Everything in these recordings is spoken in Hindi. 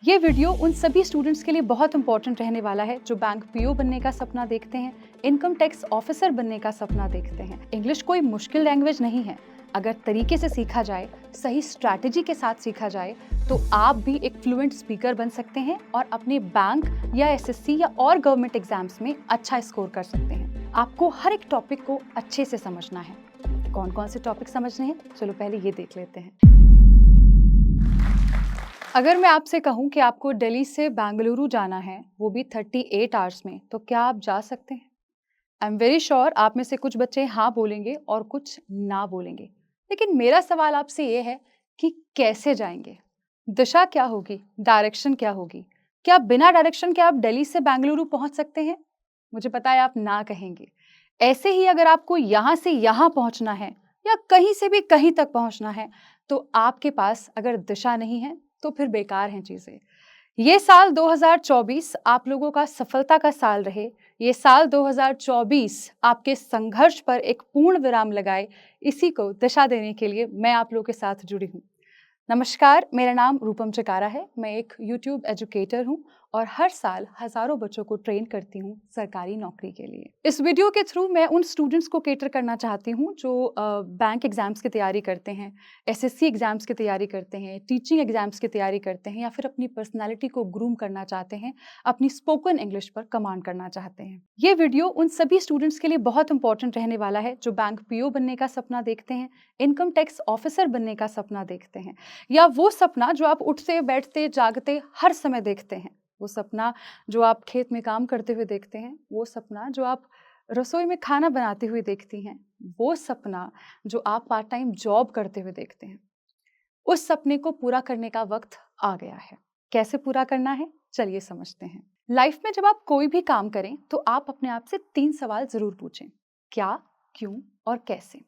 ये वीडियो उन सभी स्टूडेंट्स के लिए बहुत इंपॉर्टेंट रहने वाला है जो बैंक पीओ बनने का सपना देखते हैं, इनकम टैक्स ऑफिसर बनने का सपना देखते हैं। इंग्लिश कोई मुश्किल लैंग्वेज नहीं है। अगर तरीके से सीखा जाए, सही स्ट्रैटेजी के साथ सीखा जाए, तो आप भी एक फ्लुएंट स्पीकर बन सकते हैं और अपने बैंक या एसएससी या और गवर्नमेंट एग्जाम्स में अच्छा स्कोर कर सकते हैं। आपको हर एक टॉपिक को अच्छे से समझना है। कौन कौन से टॉपिक समझने हैं, चलो पहले ये देख लेते हैं। अगर मैं आपसे कहूं कि आपको दिल्ली से बेंगलुरु जाना है, वो भी 38 आवर्स में, तो क्या आप जा सकते हैं? आई एम वेरी श्योर आप में से कुछ बच्चे हाँ बोलेंगे और कुछ ना बोलेंगे। लेकिन मेरा सवाल आपसे ये है कि कैसे जाएंगे? दिशा क्या होगी? डायरेक्शन क्या होगी? क्या बिना डायरेक्शन के आप दिल्ली से बेंगलुरु पहुंच सकते हैं? मुझे पता है आप ना कहेंगे। ऐसे ही अगर आपको यहाँ से यहाँ पहुंचना है या कहीं से भी कहीं तक पहुंचना है, तो आपके पास अगर दिशा नहीं है तो फिर बेकार हैं चीजें। ये साल 2024 आप लोगों का सफलता का साल रहे। ये साल 2024 आपके संघर्ष पर एक पूर्ण विराम लगाए, इसी को दिशा देने के लिए मैं आप लोगों के साथ जुड़ी हूँ। नमस्कार, मेरा नाम रूपम चकारा है। मैं एक यूट्यूब एजुकेटर हूँ और हर साल हजारों बच्चों को ट्रेन करती हूँ सरकारी नौकरी के लिए। इस वीडियो के थ्रू मैं उन स्टूडेंट्स को केटर करना चाहती हूँ जो बैंक एग्जाम्स की तैयारी करते हैं, एसएससी एग्जाम्स की तैयारी करते हैं, टीचिंग एग्जाम्स की तैयारी करते हैं, या फिर अपनी पर्सनैलिटी को ग्रूम करना चाहते हैं, अपनी स्पोकन इंग्लिश पर कमांड करना चाहते हैं। ये वीडियो उन सभी स्टूडेंट्स के लिए बहुत इंपॉर्टेंट रहने वाला है जो बैंक पीओ बनने का सपना देखते हैं, इनकम टैक्स ऑफिसर बनने का सपना देखते हैं, या वो सपना जो आप उठते बैठते जागते हर समय देखते हैं, वो सपना जो आप खेत में काम करते हुए देखते हैं, वो सपना जो आप रसोई में खाना बनाते हुए देखती हैं, वो सपना जो आप पार्ट टाइम जॉब करते हुए देखते हैं। उस सपने को पूरा करने का वक्त आ गया है। कैसे पूरा करना है, चलिए समझते हैं। लाइफ में जब आप कोई भी काम करें तो आप अपने आप से 3 सवाल जरूर पूछें: क्या, क्यों और कैसे।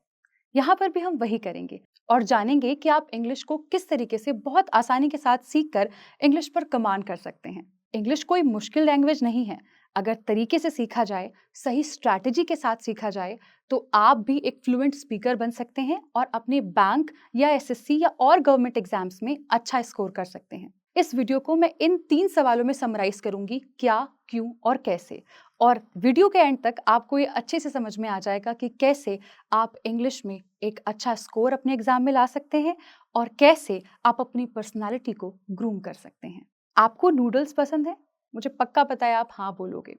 यहाँ पर भी हम वही करेंगे और जानेंगे कि आप इंग्लिश को किस तरीके से बहुत आसानी के साथ सीखकर इंग्लिश पर कमांड कर सकते हैं। इंग्लिश कोई मुश्किल लैंग्वेज नहीं है। अगर तरीके से सीखा जाए, सही स्ट्रैटेजी के साथ सीखा जाए, तो आप भी एक फ्लुएंट स्पीकर बन सकते हैं और अपने बैंक या एसएससी या और गवर्नमेंट एग्जाम्स में अच्छा स्कोर कर सकते हैं। इस वीडियो को मैं इन 3 सवालों में समराइज करूंगी: क्या, क्यों और कैसे। और वीडियो के एंड तक आपको ये अच्छे से समझ में आ जाएगा कि कैसे आप इंग्लिश में एक अच्छा स्कोर अपने एग्जाम में ला सकते हैं और कैसे आप अपनी पर्सनालिटी को ग्रूम कर सकते हैं। आपको नूडल्स पसंद है? मुझे पक्का पता है आप हाँ बोलोगे।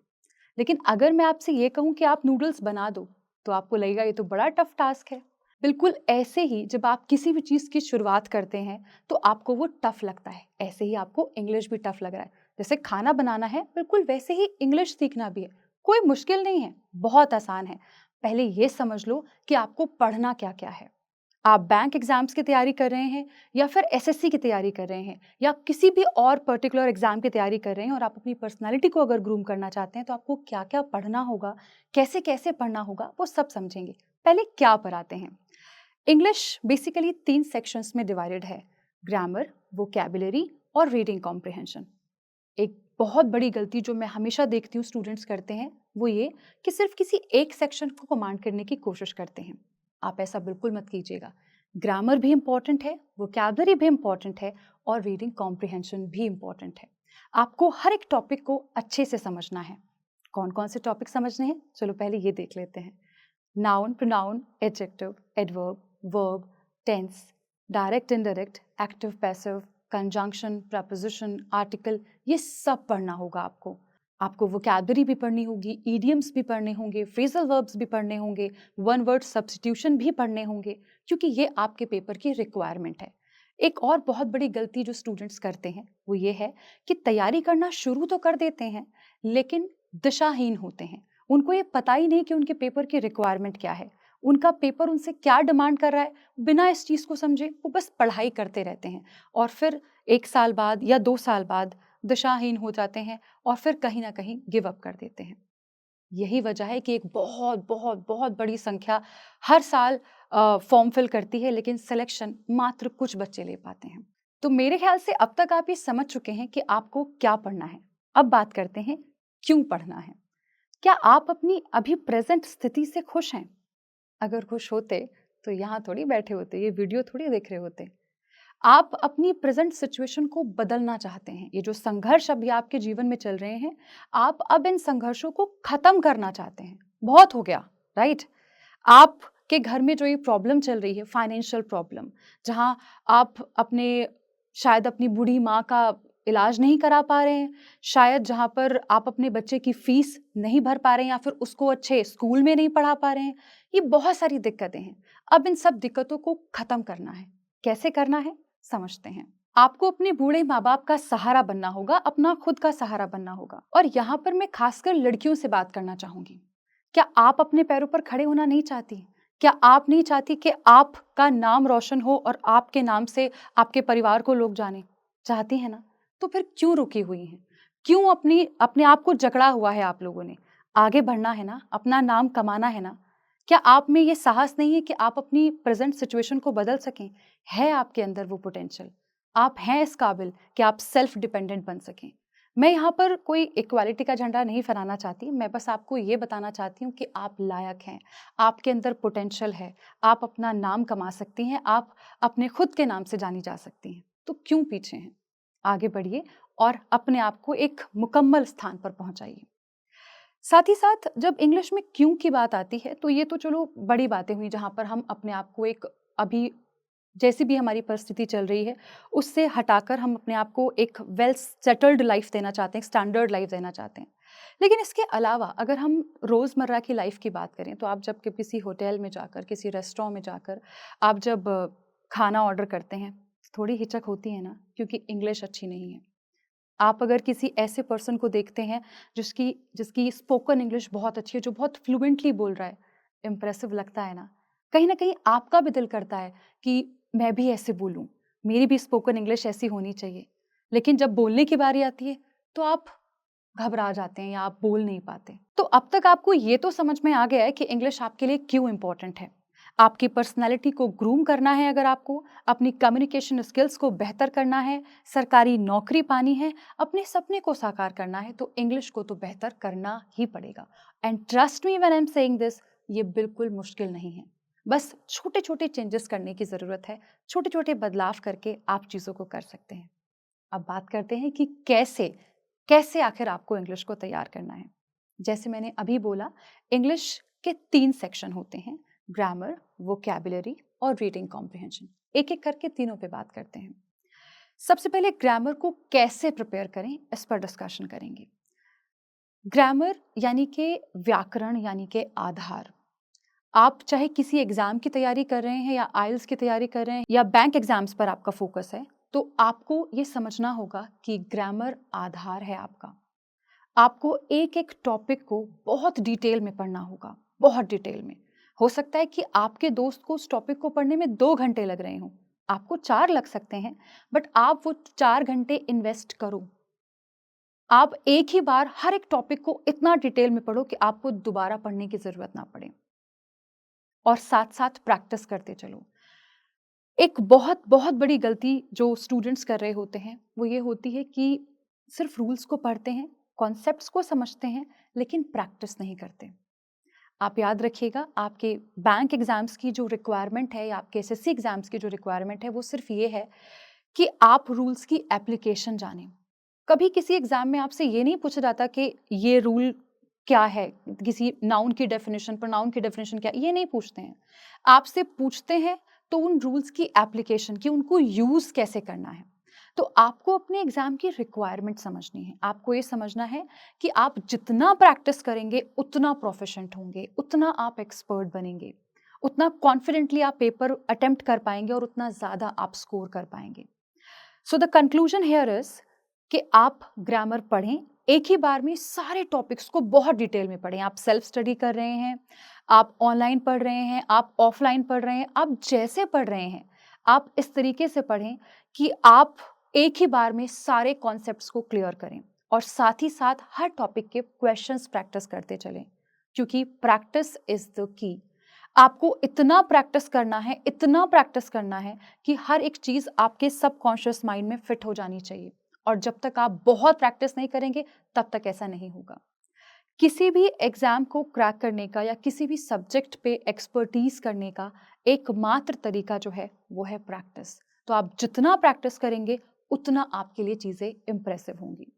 लेकिन अगर मैं आपसे ये कहूँ कि आप नूडल्स बना दो, तो आपको लगेगा ये तो बड़ा टफ टास्क है। बिल्कुल ऐसे ही जब आप किसी भी चीज़ की शुरुआत करते हैं तो आपको वो टफ लगता है, ऐसे ही आपको इंग्लिश भी टफ लग रहा है। जैसे खाना बनाना है, बिल्कुल वैसे ही इंग्लिश सीखना भी है। कोई मुश्किल नहीं है, बहुत आसान है। पहले ये समझ लो कि आपको पढ़ना क्या क्या है। आप बैंक एग्जाम्स की तैयारी कर रहे हैं, या फिर एसएससी की तैयारी कर रहे हैं, या किसी भी और पर्टिकुलर एग्जाम की तैयारी कर रहे हैं, और आप अपनी पर्सनालिटी को अगर ग्रूम करना चाहते हैं, तो आपको क्या क्या पढ़ना होगा, कैसे कैसे पढ़ना होगा, वो सब समझेंगे। पहले क्या पर आते हैं। इंग्लिश बेसिकली 3 सेक्शंस में डिवाइडेड है: ग्रामर, वोकैबुलरी और रीडिंग कॉम्प्रिहेंशन। एक बहुत बड़ी गलती जो मैं हमेशा देखती हूँ स्टूडेंट्स करते हैं, वो ये कि सिर्फ किसी एक सेक्शन को कमांड करने की कोशिश करते हैं। आप ऐसा बिल्कुल मत कीजिएगा। ग्रामर भी इंपॉर्टेंट है, वोकैबुलरी भी इंपॉर्टेंट है और रीडिंग कॉम्प्रिहेंशन भी इंपॉर्टेंट है। आपको हर एक टॉपिक को अच्छे से समझना है। कौन कौन से टॉपिक समझने हैं, चलो पहले ये देख लेते हैं। Noun, pronoun, adjective, adverb, verb, tense, direct indirect, active passive, conjunction, preposition, article, ये सब पढ़ना होगा आपको। आपको वोकैबुलरी भी पढ़नी होगी, ईडियम्स भी पढ़ने होंगे, फ्रेजल वर्ब्स भी पढ़ने होंगे, वन वर्ड सब्स्टिट्यूशन भी पढ़ने होंगे, क्योंकि ये आपके पेपर की रिक्वायरमेंट है। एक और बहुत बड़ी गलती जो स्टूडेंट्स करते हैं वो ये है कि तैयारी करना शुरू तो कर देते हैं, लेकिन दिशाहीन होते हैं। उनको ये पता ही नहीं कि उनके पेपर की रिक्वायरमेंट क्या है, उनका पेपर उनसे क्या डिमांड कर रहा है। बिना इस चीज़ को समझे वो बस पढ़ाई करते रहते हैं और फिर 1 साल बाद या 2 साल बाद दिशाहीन हो जाते हैं और फिर कहीं ना कहीं गिव अप कर देते हैं। यही वजह है कि एक बहुत बहुत बहुत बड़ी संख्या हर साल फॉर्म फिल करती है, लेकिन सिलेक्शन मात्र कुछ बच्चे ले पाते हैं। तो मेरे ख्याल से अब तक आप ये समझ चुके हैं कि आपको क्या पढ़ना है। अब बात करते हैं क्यों पढ़ना है। क्या आप अपनी अभी प्रेजेंट स्थिति से खुश हैं? अगर खुश होते तो यहाँ थोड़ी बैठे होते, ये वीडियो थोड़ी देख रहे होते। आप अपनी प्रेजेंट सिचुएशन को बदलना चाहते हैं। ये जो संघर्ष अभी आपके जीवन में चल रहे हैं, आप अब इन संघर्षों को खत्म करना चाहते हैं। बहुत हो गया, राइट? आपके घर में जो ये प्रॉब्लम चल रही है, फाइनेंशियल प्रॉब्लम, जहाँ आप शायद अपनी बूढ़ी माँ का इलाज नहीं करा पा रहे हैं, शायद जहाँ पर आप अपने बच्चे की फीस नहीं भर पा रहे हैं या फिर उसको अच्छे स्कूल में नहीं पढ़ा पा रहे हैं। ये बहुत सारी दिक्कतें हैं। अब इन सब दिक्कतों को खत्म करना है। कैसे करना है? समझते हैं। आपको अपने बूढ़े माँ-बाप का सहारा बनना होगा, अपना खुद का सहारा बनना होगा। और यहाँ पर मैं खासकर लड़कियों से बात करना चाहूँगी। क्या आप अपने पैरों पर खड़े होना नहीं चाहती? क्या आप नहीं चाहती कि आपका नाम रोशन हो और आपके नाम से आपके परिवार को लोग जानें? चाहती हैं ना? तो फिर क्यों रुकी हुई हैं? क्यों अपने आप को जकड़ा हुआ है आप लोगों ने? आगे बढ़ना है ना, अपना नाम कमाना है ना? क्या आप में ये साहस नहीं है कि आप अपनी प्रेज़ेंट सिचुएशन को बदल सकें? है आपके अंदर वो पोटेंशियल? आप हैं इस काबिल कि आप सेल्फ डिपेंडेंट बन सकें? मैं यहाँ पर कोई इक्वालिटी का झंडा नहीं फहराना चाहती, मैं बस आपको ये बताना चाहती हूँ कि आप लायक हैं, आपके अंदर पोटेंशियल है, आप अपना नाम कमा सकती हैं, आप अपने खुद के नाम से जानी जा सकती हैं। तो क्यों पीछे हैं? आगे बढ़िए और अपने आप को एक मुकम्मल स्थान पर पहुँचाइए। साथ ही साथ जब इंग्लिश में क्यों की बात आती है, तो ये तो चलो बड़ी बातें हुई जहाँ पर हम अपने आप को एक अभी जैसी भी हमारी परिस्थिति चल रही है, उससे हटाकर हम अपने आप को एक वेल सेटल्ड लाइफ देना चाहते हैं, स्टैंडर्ड लाइफ देना चाहते हैं। लेकिन इसके अलावा अगर हम रोज़मर्रा की लाइफ की बात करें, तो आप जब किसी होटल में जाकर, किसी रेस्टोरेंट में जाकर आप जब खाना ऑर्डर करते हैं, थोड़ी हिचक होती है ना, क्योंकि इंग्लिश अच्छी नहीं है। आप अगर किसी ऐसे पर्सन को देखते हैं जिसकी जिसकी स्पोकन इंग्लिश बहुत अच्छी है, जो बहुत फ्लुएंटली बोल रहा है, इम्प्रेसिव लगता है ना? कहीं न कहीं आपका भी दिल करता है कि मैं भी ऐसे बोलूँ, मेरी भी स्पोकन इंग्लिश ऐसी होनी चाहिए। लेकिन जब बोलने की बारी आती है, तो आप घबरा जाते हैं या आप बोल नहीं पाते। तो अब तक आपको ये तो समझ में आ गया है कि इंग्लिश आपके लिए क्यों इम्पोर्टेंट है। आपकी पर्सनैलिटी को ग्रूम करना है अगर आपको, अपनी कम्युनिकेशन स्किल्स को बेहतर करना है, सरकारी नौकरी पानी है, अपने सपने को साकार करना है, तो इंग्लिश को तो बेहतर करना ही पड़ेगा। And trust me when I am saying this, ये बिल्कुल मुश्किल नहीं है। बस छोटे-छोटे चेंजेस करने की ज़रूरत है, छोटे-छोटे बदलाव करके आप चीज़ों को कर सकते हैं। अब बात करते हैं कि कैसे कैसे आखिर आपको इंग्लिश को तैयार करना है। जैसे मैंने अभी बोला, इंग्लिश के 3 सेक्शन होते हैं, ग्रामर, वोकैबुलरी और रीडिंग कॉम्प्रिहेंशन। एक-एक करके तीनों पे बात करते हैं। सबसे पहले ग्रामर को कैसे प्रिपेयर करें, इस पर डिस्कशन करेंगे। ग्रामर यानी कि व्याकरण यानी कि आधार। आप चाहे किसी एग्ज़ाम की तैयारी कर रहे हैं या आइल्स की तैयारी कर रहे हैं या बैंक एग्ज़ाम्स पर आपका फ़ोकस है, तो आपको ये समझना होगा कि ग्रामर आधार है आपका। आपको एक-एक टॉपिक को बहुत डिटेल में पढ़ना होगा, बहुत डिटेल में। हो सकता है कि आपके दोस्त को उस टॉपिक को पढ़ने में 2 घंटे लग रहे हों, आपको 4 लग सकते हैं, बट आप वो 4 घंटे इन्वेस्ट करो। आप एक ही बार हर एक टॉपिक को इतना डिटेल में पढ़ो कि आपको दोबारा पढ़ने की ज़रूरत ना पड़े और साथ-साथ प्रैक्टिस करते चलो। एक बहुत बहुत बड़ी गलती जो स्टूडेंट्स कर रहे होते हैं, वो ये होती है कि सिर्फ रूल्स को पढ़ते हैं, कॉन्सेप्ट्स को समझते हैं, लेकिन प्रैक्टिस नहीं करते। आप याद रखिएगा, आपके बैंक एग्ज़ाम्स की जो रिक्वायरमेंट है या आपके एसएससी एग्ज़ाम्स की जो रिक्वायरमेंट है, वो सिर्फ ये है कि आप रूल्स की एप्लीकेशन जानें। कभी किसी एग्ज़ाम में आपसे ये नहीं पूछा जाता कि ये रूल क्या है? किसी नाउन की डेफ़िनिशन, प्रोनाउन की डेफ़िनिशन क्या है? ये नहीं पूछते हैं। आपसे पूछते हैं तो उन रूल्स की एप्लीकेशन की, उनको यूज़ कैसे करना है। तो आपको अपने एग्ज़ाम की रिक्वायरमेंट समझनी है। आपको ये समझना है कि आप जितना प्रैक्टिस करेंगे, उतना प्रोफ़िशिएंट होंगे, उतना आप एक्सपर्ट बनेंगे, उतना कॉन्फिडेंटली आप पेपर अटेम्प्ट कर पाएँगे और उतना ज़्यादा आप स्कोर कर पाएँगे। So the conclusion here is कि आप ग्रामर पढ़ें, एक ही बार में सारे टॉपिक्स को बहुत डिटेल में पढ़ें। आप सेल्फ स्टडी कर रहे हैं, आप ऑनलाइन पढ़ रहे हैं, आप ऑफलाइन पढ़ रहे हैं, आप जैसे पढ़ रहे हैं, आप इस तरीके से पढ़ें कि आप एक ही बार में सारे कॉन्सेप्ट्स को क्लियर करें और साथ ही साथ हर टॉपिक के क्वेश्चंस प्रैक्टिस करते चलें, क्योंकि प्रैक्टिस इज़ द की। आपको इतना प्रैक्टिस करना है, इतना प्रैक्टिस करना है कि हर एक चीज़ आपके सबकॉन्शियस माइंड में फिट हो जानी चाहिए और जब तक आप बहुत प्रैक्टिस नहीं करेंगे, तब तक ऐसा नहीं होगा। किसी भी एग्ज़ाम को क्रैक करने का या किसी भी सब्जेक्ट पे एक्सपर्टीज़ करने का एकमात्र तरीका जो है, वो है प्रैक्टिस। तो आप जितना प्रैक्टिस करेंगे उतना आपके लिए चीज़ें इम्प्रेसिव होंगी।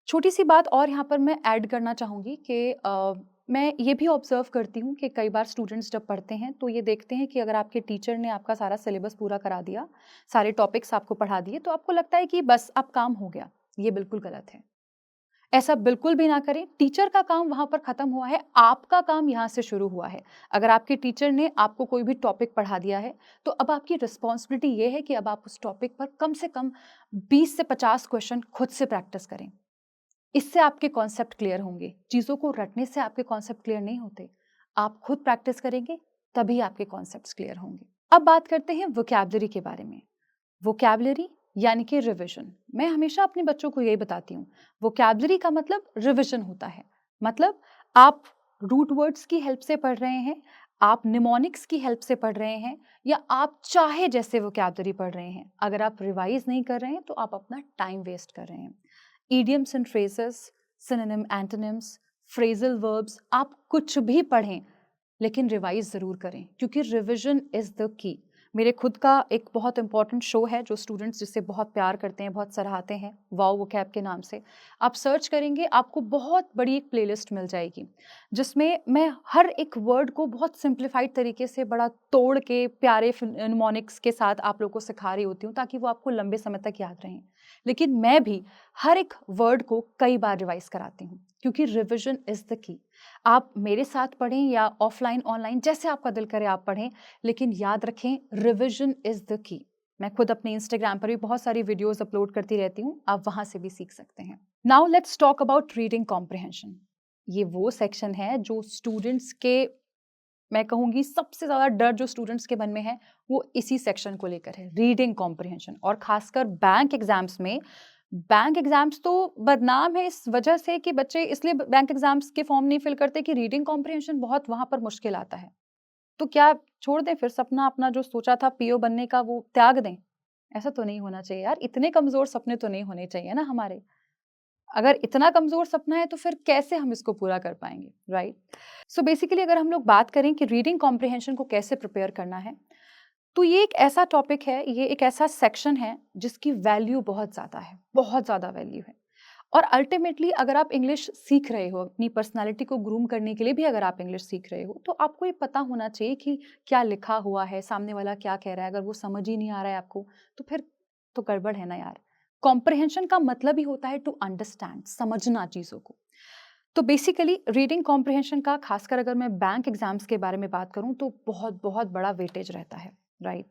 छोटी सी बात और यहाँ पर मैं ऐड करना चाहूँगी कि मैं ये भी ऑब्जर्व करती हूँ कि कई बार स्टूडेंट्स जब पढ़ते हैं तो ये देखते हैं कि अगर आपके टीचर ने आपका सारा सिलेबस पूरा करा दिया, सारे टॉपिक्स आपको पढ़ा दिए, तो आपको लगता है कि बस अब काम हो गया। ये बिल्कुल गलत है। ऐसा बिल्कुल भी ना करें। टीचर का काम वहाँ पर खत्म हुआ है, आपका काम यहाँ से शुरू हुआ है। अगर आपके टीचर ने आपको कोई भी टॉपिक पढ़ा दिया है, तो अब आपकी रिस्पॉन्सिबिलिटी ये है कि अब आप उस टॉपिक पर कम से कम 20 से 50 क्वेश्चन खुद से प्रैक्टिस करें। इससे आपके कॉन्सेप्ट क्लियर होंगे। चीज़ों को रटने से आपके कॉन्सेप्ट क्लियर नहीं होते। आप खुद प्रैक्टिस करेंगे, तभी आपके कॉन्सेप्ट्स क्लियर होंगे। अब बात करते हैं वोकैब्युलरी के बारे में। वोकैब्युलरी यानी कि रिविजन। मैं हमेशा अपने बच्चों को यही बताती हूँ, वोकैब्युलरी का मतलब रिविजन होता है। मतलब आप रूट वर्ड्स की हेल्प से पढ़ रहे हैं, आप निमोनिक्स की हेल्प से पढ़ रहे हैं, या आप चाहे जैसे वोकैब्युलरी पढ़ रहे हैं। अगर आप रिवाइज नहीं कर रहे हैं तो आप अपना टाइम वेस्ट कर रहे हैं। Idioms and phrases, synonym, antonyms, phrasal verbs, आप कुछ भी पढ़ें लेकिन रिवाइज ज़रूर करें, क्योंकि रिविजन इज़ द की। मेरे खुद का एक बहुत इंपॉर्टेंट शो है जो स्टूडेंट्स जिससे बहुत प्यार करते हैं, बहुत सराहते हैं, वाओ वोकैब के नाम से। आप सर्च करेंगे, आपको बहुत बड़ी एक प्लेलिस्ट मिल जाएगी, जिसमें मैं हर एक वर्ड को बहुत सिंप्लीफाइड तरीके से, बड़ा तोड़ के, प्यारे निमोनिक्स के साथ आप लोगों को सिखा रही होती हूँ, ताकि वो आपको लंबे समय तक याद रहें। लेकिन मैं भी हर एक वर्ड को कई बार रिवाइज कराती हूँ, क्योंकि रिविजन इज़ द की। आप मेरे साथ पढ़ें या ऑफलाइन, ऑनलाइन, जैसे आपका दिल करे आप पढ़ें, लेकिन याद रखें, रिविजन इज़ द की। मैं खुद अपने इंस्टाग्राम पर भी बहुत सारी वीडियोस अपलोड करती रहती हूँ, आप वहाँ से भी सीख सकते हैं। Now let's talk about reading comprehension. ये वो सेक्शन है जो स्टूडेंट्स के, मैं कहूँगी सबसे ज़्यादा डर जो स्टूडेंट्स के मन में है, वो इसी सेक्शन को लेकर है, रीडिंग कॉम्प्रिहेंशन। और खासकर बैंक एग्जाम्स में, बैंक एग्जाम्स तो बदनाम है इस वजह से कि बच्चे इसलिए बैंक एग्जाम्स के फॉर्म नहीं फिल करते कि रीडिंग कॉम्प्रिहेंशन बहुत वहाँ पर मुश्किल आता है। तो क्या छोड़ दें फिर सपना अपना जो सोचा था पीओ बनने का, वो त्याग दें? ऐसा तो नहीं होना चाहिए यार, इतने कमज़ोर सपने तो नहीं होने चाहिए ना हमारे। अगर इतना कमज़ोर सपना है तो फिर कैसे हम इसको पूरा कर पाएँगे, राइट? सो बेसिकली अगर हम लोग बात करें कि रीडिंग कॉम्प्रिहेंशन को कैसे प्रिपेयर करना है, तो ये एक ऐसा टॉपिक है, ये एक ऐसा सेक्शन है जिसकी वैल्यू बहुत ज़्यादा है, बहुत ज़्यादा वैल्यू है। और अल्टीमेटली अगर आप इंग्लिश सीख रहे हो, अपनी पर्सनैलिटी को ग्रूम करने के लिए भी अगर आप इंग्लिश सीख रहे हो, तो आपको ये पता होना चाहिए कि क्या लिखा हुआ है, सामने वाला क्या कह रहा है। अगर वो समझ ही नहीं आ रहा है आपको, तो फिर तो गड़बड़ है ना यार। कॉम्प्रिहेंशन का मतलब ही होता है टू अंडरस्टैंड, समझना चीज़ों को। तो बेसिकली रीडिंग कॉम्प्रिहेंशन का, खासकर अगर मैं बैंक एग्जाम्स के बारे में बात करूं, तो बहुत बहुत बड़ा वेटेज रहता है, राइट?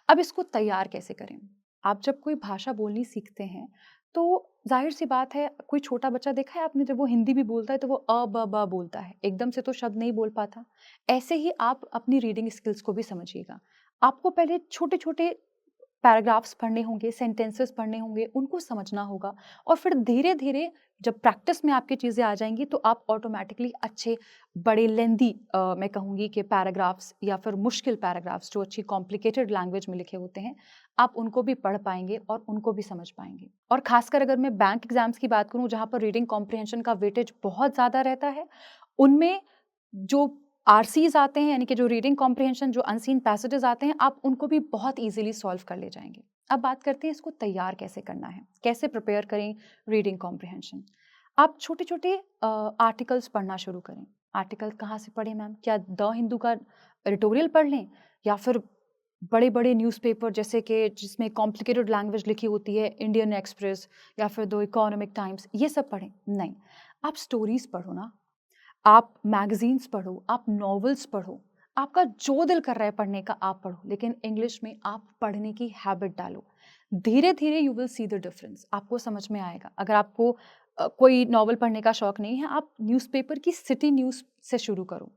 अब इसको तैयार कैसे करें? आप जब कोई भाषा बोलनी सीखते हैं, तो जाहिर सी बात है, कोई छोटा बच्चा देखा है आपने, जब वो हिंदी भी बोलता है तो वो अ ब ब बोलता है, एकदम से तो शब्द नहीं बोल पाता। ऐसे ही आप अपनी रीडिंग स्किल्स को भी समझिएगा। आपको पहले छोटे छोटे पैराग्राफ्स पढ़ने होंगे, सेंटेंसेस पढ़ने होंगे, उनको समझना होगा, और फिर धीरे-धीरे जब प्रैक्टिस में आपकी चीज़ें आ जाएँगी, तो आप ऑटोमैटिकली अच्छे बड़े लेंदी, मैं कहूँगी कि पैराग्राफ्स या फिर मुश्किल पैराग्राफ्स जो अच्छी कॉम्प्लिकेटेड लैंग्वेज में लिखे होते हैं, आप उनको भी पढ़ पाएँगे और उनको भी समझ पाएँगे। और ख़ासकर अगर मैं बैंक एग्ज़ाम्स की बात करूँ, जहाँ पर रीडिंग कॉम्प्रिहेंशन का वेटेज बहुत ज़्यादा रहता है, उनमें जो आरसीज़ आते हैं, यानी कि जो रीडिंग कॉम्प्रिहेंशन, जो अनसीन पैसेजेस आते हैं, आप उनको भी बहुत ईज़िली सॉल्व कर ले जाएँगे। अब बात करते हैं इसको तैयार कैसे करना है, कैसे प्रिपेयर करें रीडिंग कॉम्प्रिहेंशन। आप छोटे-छोटे आर्टिकल्स पढ़ना शुरू करें। आर्टिकल कहाँ से पढ़ें मैम? क्या द हिंदू का एडिटोरियल पढ़ लें, या फिर बड़े-बड़े न्यूज़पेपर जैसे कि जिसमें कॉम्प्लिकेटेड लैंग्वेज लिखी होती है, इंडियन एक्सप्रेस या फिर द इकोनॉमिक टाइम्स, ये सब पढ़ें? नहीं, आप स्टोरीज़ पढ़ो ना। आप मैगज़ीन्स पढ़ो, आप नॉवेल्स पढ़ो, आपका जो दिल कर रहा है पढ़ने का आप पढ़ो, लेकिन इंग्लिश में आप पढ़ने की हैबिट डालो। धीरे-धीरे you will see the difference, आपको समझ में आएगा। अगर आपको कोई नॉवल पढ़ने का शौक नहीं है, आप न्यूज़पेपर की सिटी न्यूज़ से शुरू करो।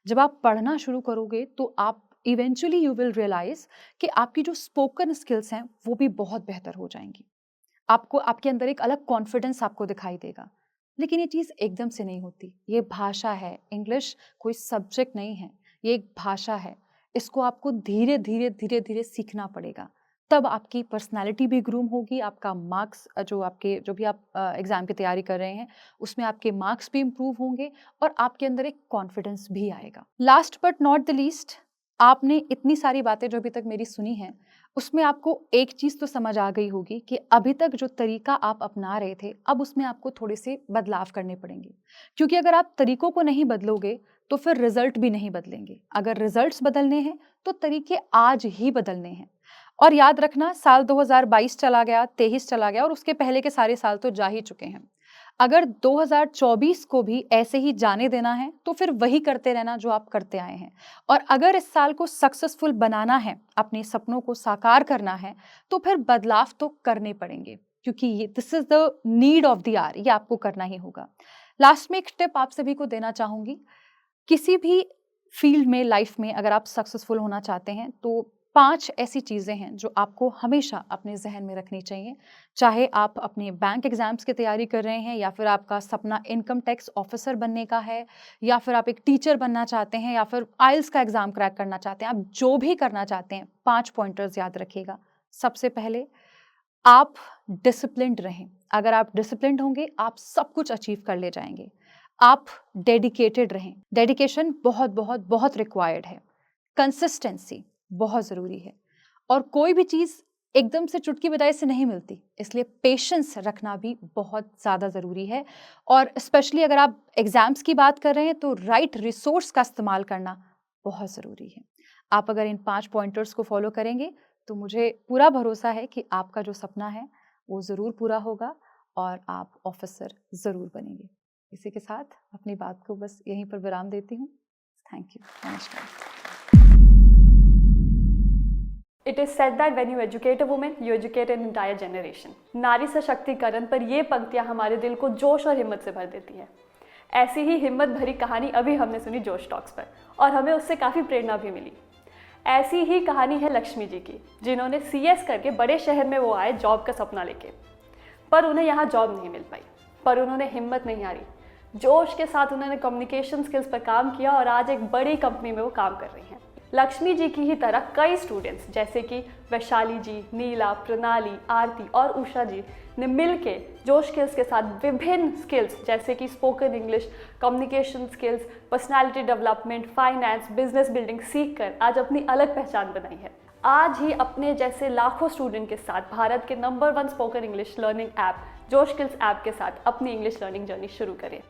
जब आप पढ़ना शुरू करोगे, तो आप इवेंचुअली यू विल रियलाइज़ कि आपकी जो स्पोकन स्किल्स हैं, वो भी बहुत बेहतर हो जाएँगी। आपको, आपके अंदर एक अलग कॉन्फिडेंस आपको दिखाई देगा। लेकिन ये चीज़ एकदम से नहीं होती। ये भाषा है, इंग्लिश कोई सब्जेक्ट नहीं है, ये एक भाषा है। इसको आपको धीरे-धीरे, धीरे-धीरे सीखना पड़ेगा। तब आपकी पर्सनैलिटी भी ग्रूम होगी, आपका मार्क्स, जो भी आप एग्ज़ाम की तैयारी कर रहे हैं, उसमें आपके मार्क्स भी इम्प्रूव होंगे और आपके अंदर एक कॉन्फिडेंस भी आएगा। Last but not the least, आपने इतनी सारी बातें जो अभी तक मेरी सुनी हैं, उसमें आपको एक चीज़ तो समझ आ गई होगी कि अभी तक जो तरीका आप अपना रहे थे, अब उसमें आपको थोड़े से बदलाव करने पड़ेंगे। क्योंकि अगर आप तरीकों को नहीं बदलोगे, तो फिर रिज़ल्ट भी नहीं बदलेंगे। अगर रिज़ल्ट्स बदलने हैं, तो तरीके आज ही बदलने हैं। और याद रखना, साल 2022 चला गया, 23 चला गया और उसके पहले के सारे साल तो जा ही चुके हैं। अगर 2024 को भी ऐसे ही जाने देना है, तो फिर वही करते रहना जो आप करते आए हैं। और अगर इस साल को सक्सेसफुल बनाना है, अपने सपनों को साकार करना है, तो फिर बदलाव तो करने पड़ेंगे, क्योंकि ये this is the need of the hour, ये आपको करना ही होगा। लास्ट में एक टिप आप सभी को देना चाहूँगी, किसी भी फील्ड में, लाइफ में अगर आप सक्सेसफुल होना चाहते हैं, तो 5 ऐसी चीज़ें हैं जो आपको हमेशा अपने ज़हन में रखनी चाहिए। चाहे आप अपने बैंक एग्ज़ाम्स की तैयारी कर रहे हैं, या फिर आपका सपना इनकम टैक्स ऑफ़िसर बनने का है, या फिर आप एक टीचर बनना चाहते हैं, या फिर आइल्स का एग्ज़ाम क्रैक करना चाहते हैं। आप जो भी करना चाहते हैं, 5 पॉइंटर्स याद रखिएगा। सबसे पहले, आप डिसिप्लिन्ड रहें। अगर आप डिसिप्लिन्ड होंगे, आप सब कुछ अचीव कर ले जाएँगे। आप डेडिकेटेड रहें। डेडिकेशन बहुत, बहुत, बहुत रिक्वायर्ड है। कंसिस्टेंसी बहुत ज़रूरी है। और कोई भी चीज़ एकदम से चुटकी बजाए से नहीं मिलती, इसलिए पेशेंस रखना भी बहुत ज़्यादा ज़रूरी है। और स्पेशली अगर आप एग्ज़ाम्स की बात कर रहे हैं, तो राइट रिसोर्स का इस्तेमाल करना बहुत ज़रूरी है। आप अगर इन 5 पॉइंटर्स को फ़ॉलो करेंगे, तो मुझे पूरा भरोसा है कि आपका जो सपना है, वो ज़रूर पूरा होगा और आप ऑफ़िसर ज़रूर बनेंगे। इसी के साथ अपनी बात को बस यहीं पर विराम देती हूँ। Thank you. नमस्कार। It is said that when you educate a woman, you educate an entire generation. नारी सशक्तिकरण पर ये पंक्तियाँ हमारे दिल को जोश और हिम्मत से भर देती हैं। ऐसी ही हिम्मत भरी कहानी अभी हमने सुनी जोश टॉक्स पर, और हमें उससे काफ़ी प्रेरणा भी मिली। ऐसी ही कहानी है लक्ष्मी जी की, जिन्होंने CS करके बड़े शहर में वो आए जॉब का सपना लेके, पर उन्हें यहाँ जॉब नहीं मिल पाई। पर उन्होंने हिम्मत नहीं हारी, जोश के साथ उन्होंने कम्युनिकेशन स्किल्स पर काम किया और आज एक बड़ी कंपनी में वो काम कर रही हैं। लक्ष्मी जी की ही तरह कई स्टूडेंट्स जैसे कि वैशाली जी, नीला, प्रणाली, आरती और उषा जी ने मिलके जोश स्किल्स के साथ विभिन्न स्किल्स जैसे कि spoken English, communication skills, personality development, finance, business building सीख कर आज अपनी अलग पहचान बनाई है। आज ही अपने जैसे लाखों स्टूडेंट के साथ भारत के number 1 spoken English learning app जोश स्किल्स ऐप के साथ अपनी इंग्लिश लर्निंग जर्नी शुरू करें।